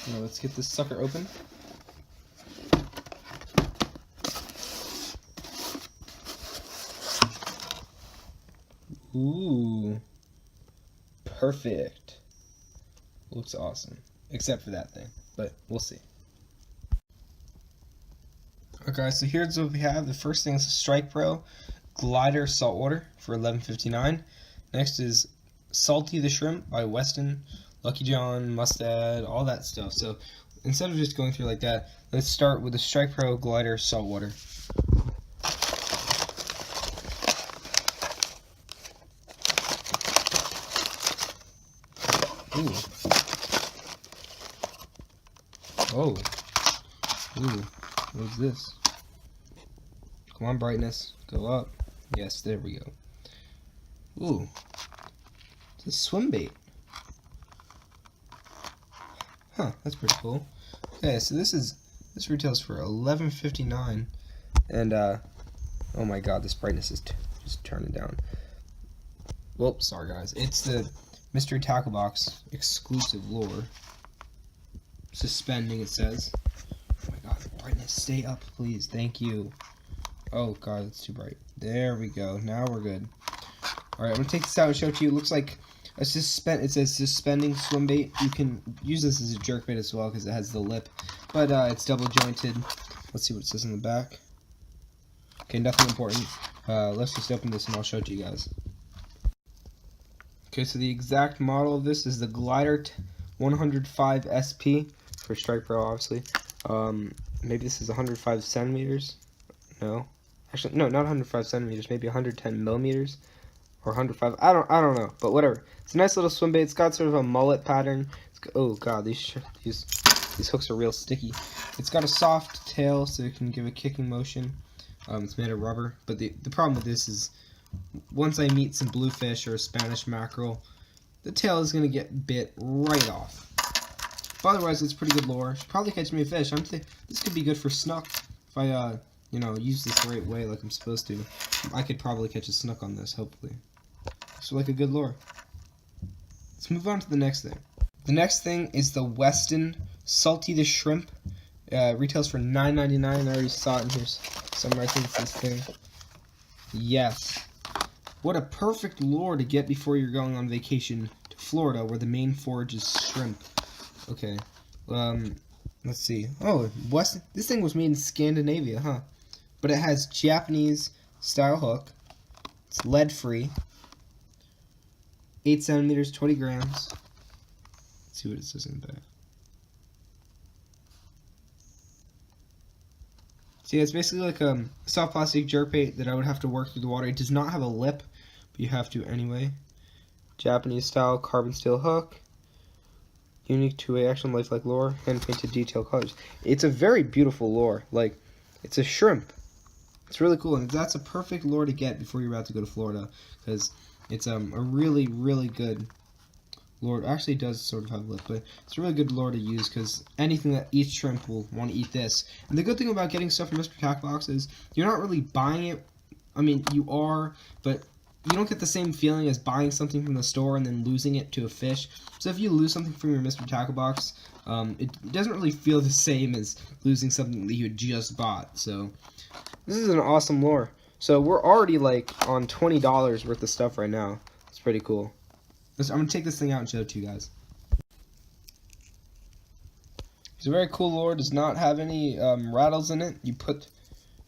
Now let's get this sucker open. Ooh, perfect. Looks awesome, except for that thing, but we'll see. Okay, so here's what we have. The first thing is a Strike Pro Glider Saltwater for $11.59. Next is Salty the Shrimp by Westin, Lucky John, Mustad, all that stuff. So instead of just going through like that, let's start with the Strike Pro Glider Saltwater. Ooh. Oh. Ooh. What is this? Come on, brightness. Go up. Yes, there we go. Ooh. It's a swim bait. Huh, that's pretty cool. Okay, so this retails for $11.59, and oh my god, this brightness is just turning down. Whoops, sorry guys. It's the Mystery Tackle Box exclusive lure. Suspending, it says. Oh my god, brightness, stay up, please. Thank you. Oh god, it's too bright. There we go. Now we're good. Alright, I'm gonna take this out and show it to you. It looks like a it says suspending swim bait. You can use this as a jerk bait as well because it has the lip, but it's double jointed. Let's see what it says in the back. Okay, nothing important. Let's just open this and I'll show it to you guys. Okay, so the exact model of this is the Glider 105 SP for Strike Pro, obviously. Maybe this is 105 centimeters. No, actually, no, not 105 centimeters. Maybe 110 millimeters. Or 105, I don't know, but whatever. It's a nice little swim bait. It's got sort of a mullet pattern. Oh god, these hooks are real sticky. It's got a soft tail, so it can give a kicking motion. It's made of rubber, but the problem with this is, once I meet some bluefish or a Spanish mackerel, the tail is gonna get bit right off. But otherwise, it's pretty good lure. Should probably catch me a fish. I'm thinking this could be good for snook if I you know, use this the right way like I'm supposed to. I could probably catch a snook on this, hopefully. So like a good lure. Let's move on to the next thing. The next thing is the Westin Salty the Shrimp. Retails for $9.99. I already saw it in here somewhere. I think it's this thing. Yes. What a perfect lure to get before you're going on vacation to Florida, where the main forage is shrimp. Okay. Let's see. Oh, Westin. This thing was made in Scandinavia, huh? But it has Japanese style hook. It's lead free. 8 centimeters, 20 grams. Let's see what it says in the back. See, it's basically like a soft plastic jerkbait that I would have to work through the water. It does not have a lip, but you have to anyway. Japanese style carbon steel hook. Unique two-way action, lifelike lure, hand painted detail colors. It's a very beautiful lure. Like, it's a shrimp. It's really cool, and that's a perfect lure to get before you're about to go to Florida, because it's a really, really good lure. Actually, it does sort of have a lip, but it's a really good lure to use because anything that eats shrimp will want to eat this. And the good thing about getting stuff from Mystery Tackle Box is you're not really buying it. I mean, you are, but you don't get the same feeling as buying something from the store and then losing it to a fish. So if you lose something from your Mystery Tackle Box, it doesn't really feel the same as losing something that you had just bought. So this is an awesome lure. So we're already like on $20 worth of stuff right now. It's pretty cool. I'm going to take this thing out and show it to you guys. It's a very cool lure. Does not have any rattles in it. You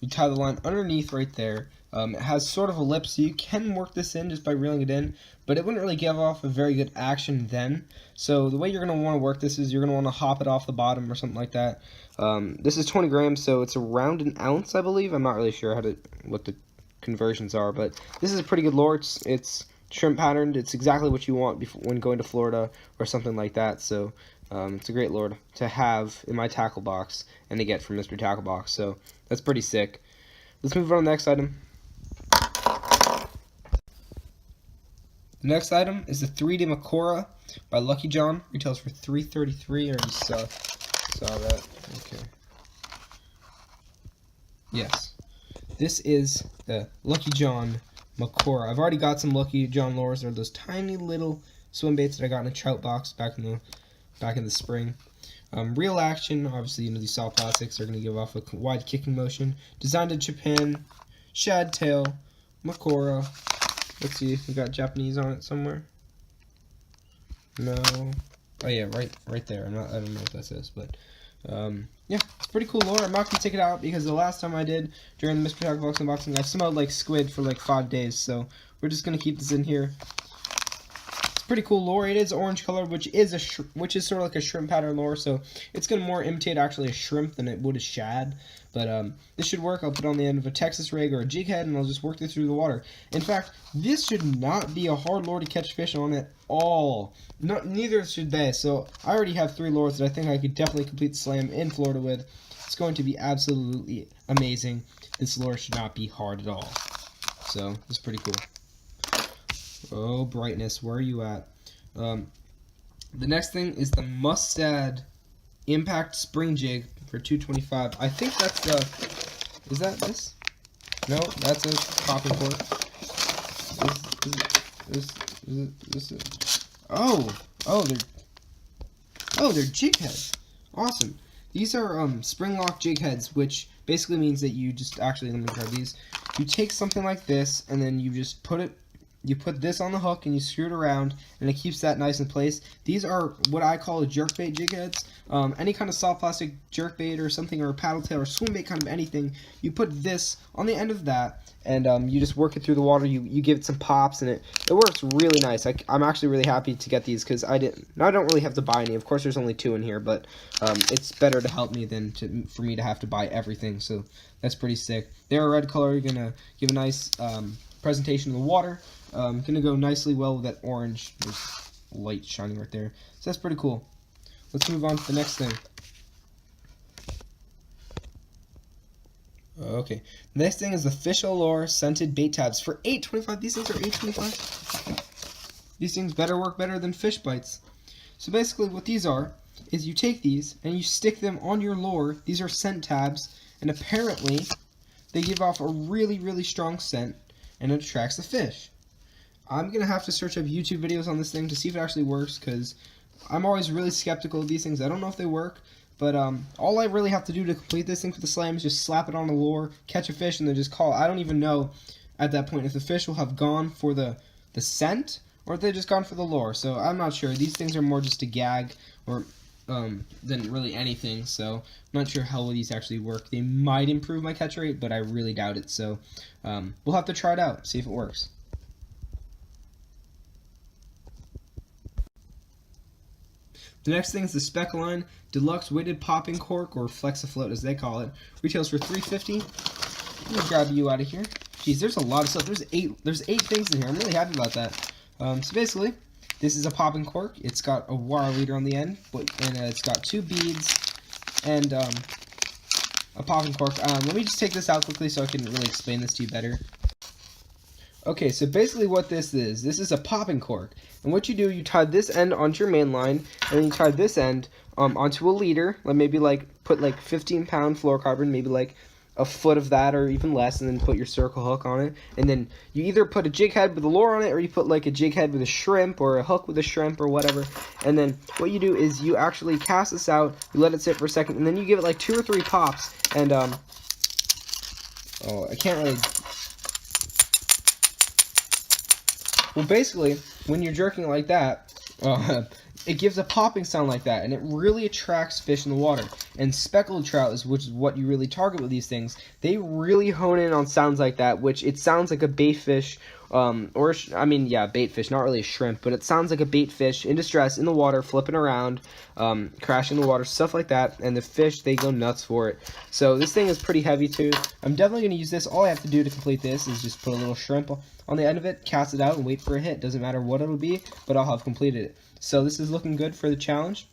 tie the line underneath right there. It has sort of a lip, so you can work this in just by reeling it in, but it wouldn't really give off a very good action then. So the way you're going to want to work this is you're going to want to hop it off the bottom or something like that. This is 20 grams, so it's around an ounce, I believe. I'm not really sure what the conversions are, but this is a pretty good lure. It's shrimp patterned. It's exactly what you want when going to Florida or something like that. So it's a great lure to have in my tackle box and to get from Mystery Tackle Box. So that's pretty sick. Let's move on to the next item. The next item is the 3D Macora by Lucky John. Retails for $3.33. I already saw that. Okay. Yes. This is the Lucky John Macora. I've already got some Lucky John lures. They're those tiny little swim baits that I got in a trout box back in the spring. Reel action, obviously, you know, these soft plastics are going to give off a wide kicking motion. Designed in Japan. Shad tail. Makora. Let's see, we got Japanese on it somewhere. No. Oh yeah, right there. I don't know what that says, but yeah, it's pretty cool lure. I'm not gonna take it out because the last time I did during the Mr. Tackle Box unboxing, I smelled like squid for like 5 days. So we're just gonna keep this in here. It's pretty cool lure. It is orange color, which is sort of like a shrimp pattern lure. So it's gonna more imitate actually a shrimp than it would a shad. But this should work. I'll put it on the end of a Texas rig or a jig head, and I'll just work it through the water. In fact, this should not be a hard lure to catch fish on at all. Neither should they. So I already have 3 lures that I think I could definitely complete the slam in Florida with. It's going to be absolutely amazing. This lure should not be hard at all. So it's pretty cool. Oh, brightness, where are you at? The next thing is the Mustad Impact Spring Jig for $225. I think that's the. Is that this? No, that's a popping cork. They're jig heads. Awesome. These are spring lock jig heads, which basically means that you just actually, let me try these. You take something like this, and then you just put this on the hook and you screw it around, and it keeps that nice in place. These are what I call jerkbait jig heads. Any kind of soft plastic jerkbait or something, or a paddle tail or swim bait, kind of anything. You put this on the end of that, and you just work it through the water. You give it some pops, and it works really nice. I'm actually really happy to get these because I don't really have to buy any. Of course, there's only 2 in here, but it's better to help me than for me to have to buy everything. So that's pretty sick. They're a red color. You're gonna give a nice presentation of the water. Gonna go nicely well with that orange. There's light shining right there. So that's pretty cool. Let's move on to the next thing. Okay, next thing is the Fish Allure Scented Bait Tabs for $8.25. These things are $8.25. These things better work better than fish bites. So basically what these are is you take these and you stick them on your lure. These are scent tabs, and apparently they give off a really, really strong scent, and it attracts the fish. I'm going to have to search up YouTube videos on this thing to see if it actually works, because I'm always really skeptical of these things. I don't know if they work, but all I really have to do to complete this thing for the slam is just slap it on a lure, catch a fish, and then just call it. I don't even know at that point if the fish will have gone for the scent or if they've just gone for the lure. So I'm not sure. These things are more just a gag or than really anything. So I'm not sure how well these actually work. They might improve my catch rate, but I really doubt it. So we'll have to try it out, see if it works. The next thing is the Speckline Deluxe Weighted Popping Cork, or Flex-A-Float as they call it. Retails for $3.50. Let me grab you out of here. Jeez, there's a lot of stuff. There's eight things in here. I'm really happy about that. So basically, this is a popping cork. It's got a wire leader on the end, and it's got 2 beads and a popping cork. Let me just take this out quickly so I can really explain this to you better. Okay, so basically what this is a popping cork. And what you do, you tie this end onto your main line, and then you tie this end onto a leader, like maybe put 15-pound fluorocarbon, maybe like a foot of that or even less, and then put your circle hook on it. And then you either put a jig head with a lure on it, or you put like a jig head with a shrimp, or a hook with a shrimp, or whatever. And then what you do is you actually cast this out, you let it sit for a second, and then you give it like 2 or 3 pops. And I can't really. Well, basically, when you're jerking like that, it gives a popping sound like that, and it really attracts fish in the water. And speckled trout, which is what you really target with these things, they really hone in on sounds like that, which it sounds like a bait fish, bait fish, not really a shrimp, but it sounds like a bait fish in distress in the water, flipping around, crashing in the water, stuff like that, and the fish, they go nuts for it. So this thing is pretty heavy too. I'm definitely going to use this. All I have to do to complete this is just put a little shrimp on the end of it, cast it out, and wait for a hit. Doesn't matter what it'll be, but I'll have completed it. So this is looking good for the challenge.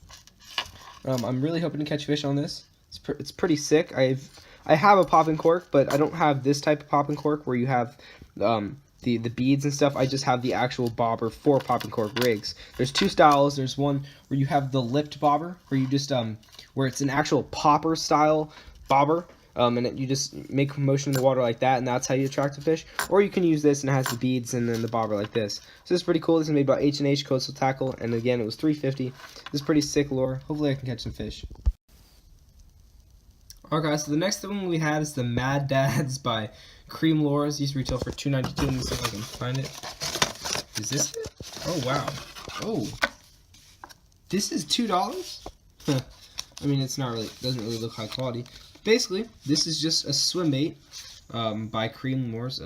I'm really hoping to catch fish on this. It's pretty sick. I have a popping cork, but I don't have this type of popping cork where you have the beads and stuff. I just have the actual bobber for popping cork rigs. There's 2 styles. There's one where you have the lipped bobber, where you just where it's an actual popper style bobber. and you just make motion in the water like that, and that's how you attract the fish. Or you can use this, and it has the beads and then the bobber like this. So it's pretty cool. This is made by H&H Coastal Tackle, and again, it was $3.50. This is pretty sick lure. Hopefully I can catch some fish. Alright guys, so the next one we had is the Mad Dads by Cream Lures. These retail for $2.92. Let me see if I can find it. Is this it? Oh wow. Oh. This is $2? I mean, it's not really, doesn't really look high quality. Basically, this is just a swim bait by Cream Lures.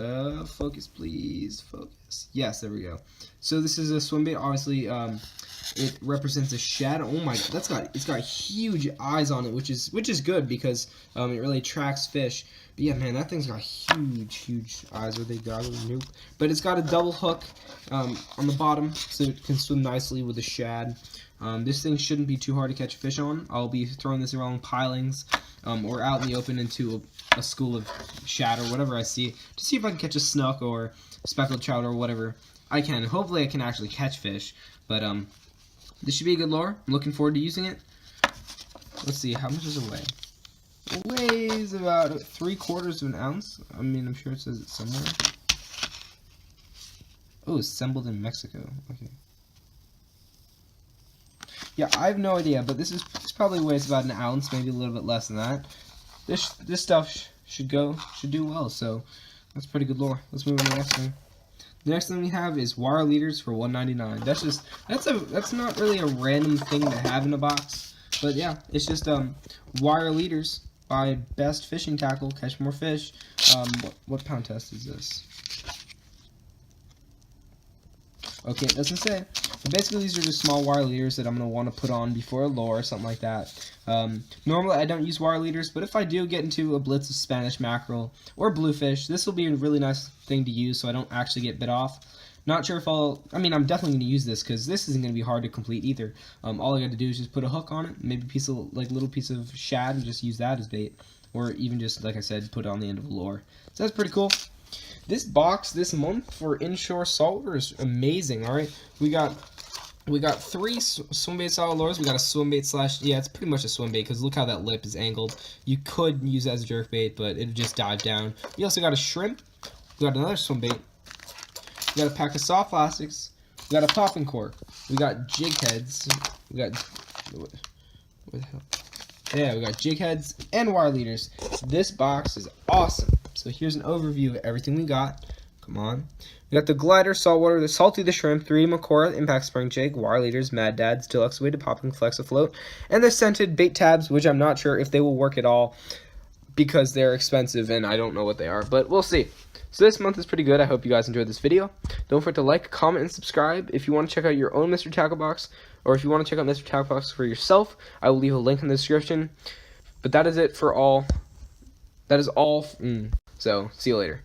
Focus please, focus. Yes, there we go. So this is a swim bait. Obviously, it represents a shad. Oh my god, it's got huge eyes on it, which is good because it really attracts fish. But yeah, man, that thing's got huge eyes. Are they goggles? Nope. But it's got a double hook on the bottom, so it can swim nicely with a shad. This thing shouldn't be too hard to catch a fish on. I'll be throwing this around pilings or out in the open into a school of shad or whatever I see to see if I can catch a snook or speckled trout or whatever I can. Hopefully I can actually catch fish, but this should be a good lure. I'm looking forward to using it. Let's see, how much does it weigh? It weighs about 3/4 of an ounce. I mean, I'm sure it says it somewhere. Oh, assembled in Mexico. Okay. Yeah, I have no idea, but this probably weighs about an ounce, maybe a little bit less than that. This stuff should do well, so that's pretty good lure. Let's move on to the next thing. The next thing we have is wire leaders for $1.99. That's not really a random thing to have in a box, but yeah, it's just wire leaders by Best Fishing Tackle. Catch more fish. What pound test is this? Okay, it doesn't say. But basically, these are just small wire leaders that I'm going to want to put on before a lure or something like that. Normally, I don't use wire leaders, but if I do get into a blitz of Spanish mackerel or bluefish, this will be a really nice thing to use so I don't actually get bit off. Not sure if I'm definitely going to use this because this isn't going to be hard to complete either. All I got to do is just put a hook on it, maybe little piece of shad, and just use that as bait. Or even just, like I said, put it on the end of a lure. So that's pretty cool. This box this month for Inshore Saltwater is amazing. All right, we got 3 swim bait style lures. We got a swim bait slash, yeah, it's pretty much a swim bait because look how that lip is angled. You could use it as a jerk bait, but it would just dive down. We also got a shrimp. We got another swim bait. We got a pack of soft plastics. We got a popping cork. We got jig heads. We got what the hell? Yeah, we got jig heads and wire leaders. This box is awesome. So here's an overview of everything we got. Come on. We got the glider, saltwater, the salty, the shrimp, 3D Macora, impact spring jig, wire leaders, Mad Dads, deluxe weighted popping flex afloat, and the scented bait tabs, which I'm not sure if they will work at all because they're expensive and I don't know what they are, but we'll see. So this month is pretty good. I hope you guys enjoyed this video. Don't forget to like, comment, and subscribe. If you want to check out your own Mr. Tackle Box, or if you want to check out Mr. Tackle Box for yourself, I will leave a link in the description. But that is it for all. That is all. So, see you later.